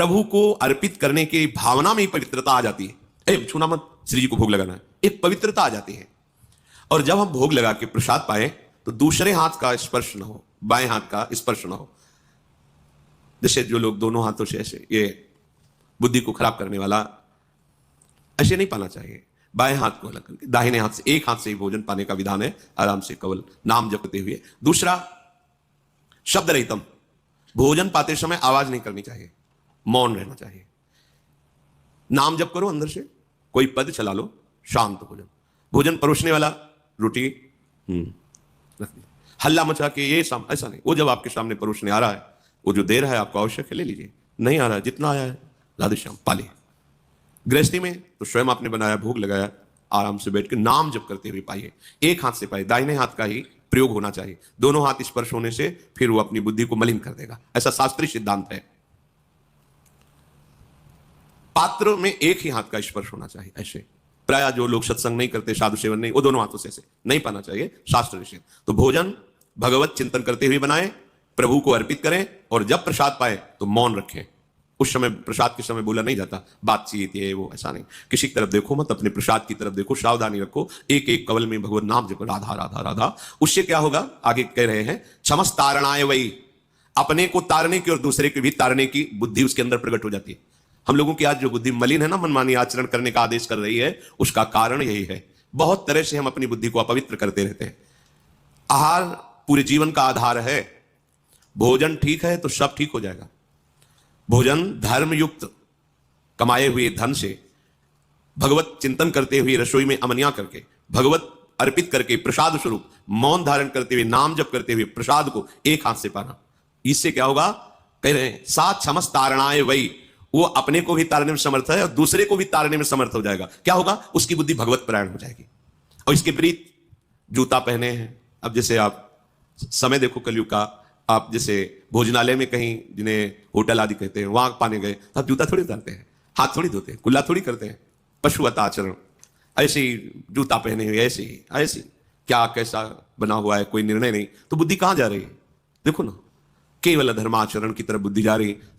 प्रभु को अर्पित करने की भावना में ही पवित्रता आ जाती है। छूना मत, श्री जी को भोग लगाना है, एक पवित्रता आ जाती है। और जब हम भोग लगा के प्रसाद पाए तो दूसरे हाथ का स्पर्श न हो, बाएं हाथ का स्पर्श न हो। जैसे जो लोग दोनों हाथों से ऐसे, ये बुद्धि को खराब करने वाला, ऐसे नहीं पाना चाहिए। बाएं हाथ को अलग करके दाहिने हाथ से, एक हाथ से ही भोजन पाने का विधान है, आराम से केवल नाम जपते हुए। दूसरा, शब्द रहितम, भोजन पाते समय आवाज नहीं करनी चाहिए, मौन रहना चाहिए। नाम जप करो अंदर से, कोई पद चला लो, शांत भोजन। भोजन परोसने वाला रोटी हल्ला मचा के ये ऐसा नहीं। वो जब आपके सामने परोसने आ रहा है, वो जो दे रहा है आपको आवश्यक है ले लीजिए, नहीं आ रहा है जितना आया है राधे श्याम पाले। गृहस्थी में तो स्वयं आपने बनाया, भोग लगाया, आराम से बैठ के नाम जप करते हुए पाइए। एक हाथ से पाए, दाहिने हाथ का ही प्रयोग होना चाहिए। दोनों हाथ स्पर्श होने से फिर वो अपनी बुद्धि को मलिन कर देगा, ऐसा शास्त्रीय सिद्धांत है। पात्र में एक ही हाथ का स्पर्श होना चाहिए। ऐसे प्राय जो लोग सत्संग नहीं करते, साधु सेवन नहीं, वो दोनों हाथों से ऐसे नहीं पाना चाहिए, शास्त्र निषेध। तो भोजन भगवत चिंतन करते हुए बनाए, प्रभु को अर्पित करें, और जब प्रसाद पाए तो मौन रखें। उस समय प्रसाद के समय बोला नहीं जाता, बातचीत ये वो, ऐसा नहीं। किसी की तरफ देखो मत, अपने प्रसाद की तरफ देखो, सावधानी रखो, एक एक कवल में भगवत नाम जपो, राधा राधा राधा। उससे क्या होगा, आगे कह रहे हैं, क्षमस तारणाय वही, अपने को तारने की और दूसरे को भी तारने की बुद्धि उसके अंदर प्रकट हो जाती है। हम लोगों की आज जो बुद्धि मलिन है ना, मनमानी आचरण करने का आदेश कर रही है, उसका कारण यही है। बहुत तरह से हम अपनी बुद्धि को अपवित्र करते रहते हैं। आहार पूरे जीवन का आधार है। भोजन ठीक है तो सब ठीक हो जाएगा। भोजन धर्म युक्त कमाए हुए धन से, भगवत चिंतन करते हुए, रसोई में अमनिया करके, भगवत अर्पित करके, प्रसाद स्वरूप मौन धारण करते हुए, नाम जप करते हुए प्रसाद को एक हाथ से पाना। इससे क्या होगा, कह रहे हैं सात क्षमस तारणाए वही, वो अपने को भी तारने में समर्थ है और दूसरे को भी तारने में समर्थ हो जाएगा। क्या होगा, उसकी बुद्धि भगवत परायण हो जाएगी। और इसके विपरीत जूता पहने हैं। अब जैसे आप समय देखो कलयुग का, आप जैसे भोजनालय में कहीं, जिन्हें होटल आदि कहते हैं, वहां पाने गए तो आप जूता थोड़ी उतारते हैं, हाथ थोड़ी धोते हैं, कुल्ला थोड़ी करते हैं। पशुवत आचरण, ऐसे ही जूता पहने हुए, ऐसे ही क्या कैसा बना हुआ है, कोई निर्णय नहीं। तो बुद्धि कहां जा रही है, देखो ना, केवल धर्माचरण की तरफ बुद्धि जा रही है।